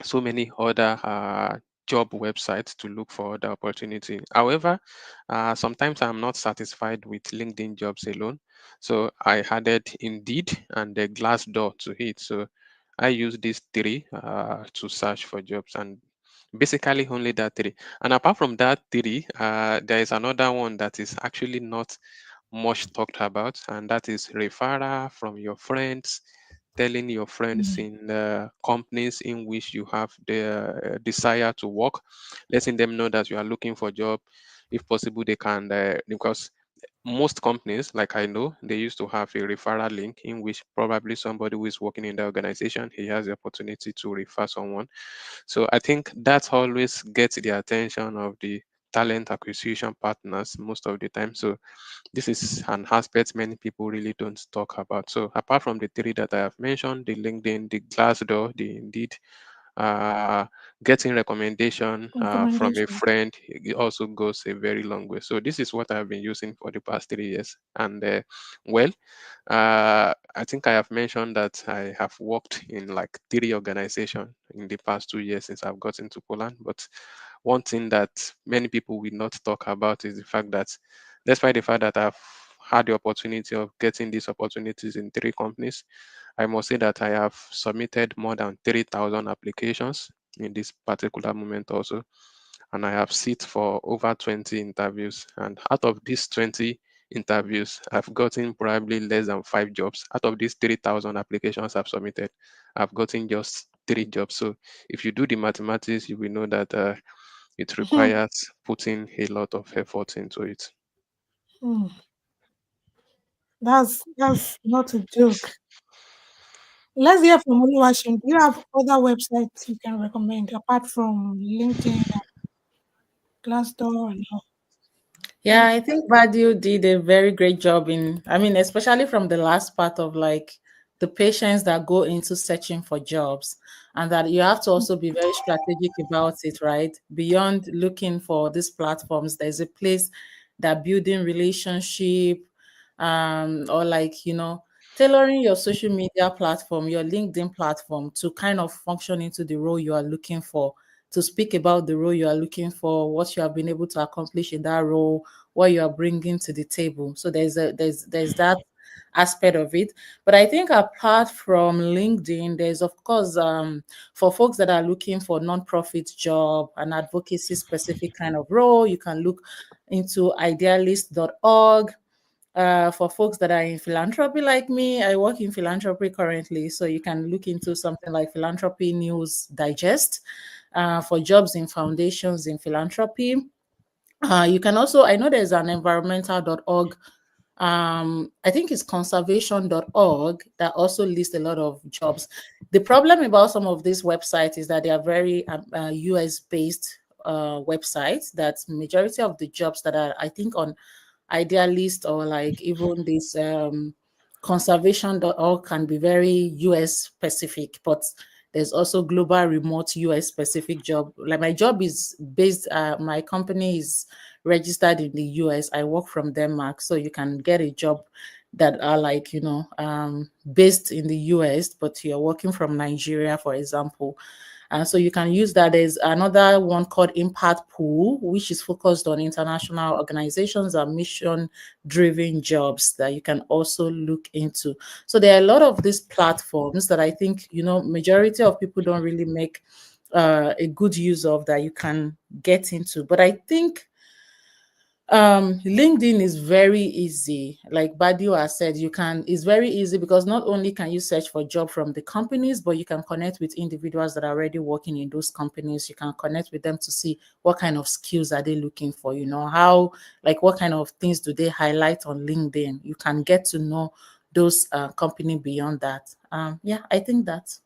so many other job websites to look for other opportunity. However, sometimes I'm not satisfied with LinkedIn jobs alone, so I added Indeed and the Glassdoor to it. So I use these three to search for jobs, and basically only that three. And apart from that three, there is another one that is actually not much talked about, and that is referral from your friends, telling your friends Mm. in companies in which you have the desire to work, letting them know that you are looking for a job. If possible, they can, because most companies, like I know, they used to have a referral link in which probably somebody who is working in the organization, he has the opportunity to refer someone. So I think that always gets the attention of the talent acquisition partners most of the time. So this is an aspect many people really don't talk about. So apart from the three that I have mentioned, the LinkedIn, the Glassdoor, the Indeed, uh, getting recommendation from a Recommendation. friend, it also goes a very long way. So this is what I've been using for the past 3 years. And well, I think I have mentioned that I have worked in like three organizations in the past 2 years since I've gotten to Poland. But one thing that many people will not talk about is the fact that, despite the fact that I've had the opportunity of getting these opportunities in three companies, I must say that I have submitted more than 3,000 applications in this particular moment also. And I have sit for over 20 interviews. And out of these 20 interviews, I've gotten probably less than 5 jobs. Out of these 3,000 applications I've submitted, I've gotten just 3 jobs. So if you do the mathematics, you will know that it requires putting a lot of effort into it. Mm. That's not a joke. Let's hear from Oluwaseun. Do you have other websites you can recommend apart from LinkedIn and Glassdoor and all? Yeah, I think Badu did a very great job in, I mean, especially from the last part of like the patients that go into searching for jobs, and that you have to also be very strategic about it, right? Beyond looking for these platforms, there's a place that building relationship, or like, tailoring your social media platform, your LinkedIn platform to kind of function into the role you are looking for, to speak about the role you are looking for, what you have been able to accomplish in that role, what you are bringing to the table. So there's that aspect of it. But I think apart from LinkedIn, there's of course, for folks that are looking for non-profit job and advocacy specific kind of role, you can look into idealist.org. For folks that are in philanthropy like me, I work in philanthropy currently, so you can look into something like Philanthropy News Digest. For jobs in foundations in philanthropy, you can also, I know there's an environmental.org, I think it's conservation.org, that also lists a lot of jobs. The problem about some of these websites is that they are very US based websites. That majority of the jobs that are, I think, on Idealist or like even this conservation.org can be very US specific, but there's also global remote US specific job. Like my job is based, my company is registered in the US. I work from Denmark, so you can get a job that are like, based in the US, but you're working from Nigeria, for example. So you can use that. There's another one called Impact Pool, which is focused on international organizations and mission-driven jobs that you can also look into. So there are a lot of these platforms that I think, majority of people don't really make a good use of, that you can get into. But I think LinkedIn is very easy. Like Badio has said, it's very easy because not only can you search for job from the companies, but you can connect with individuals that are already working in those companies. You can connect with them to see what kind of skills are they looking for, how, like what kind of things do they highlight on LinkedIn. You can get to know those company beyond that. Yeah, I think that.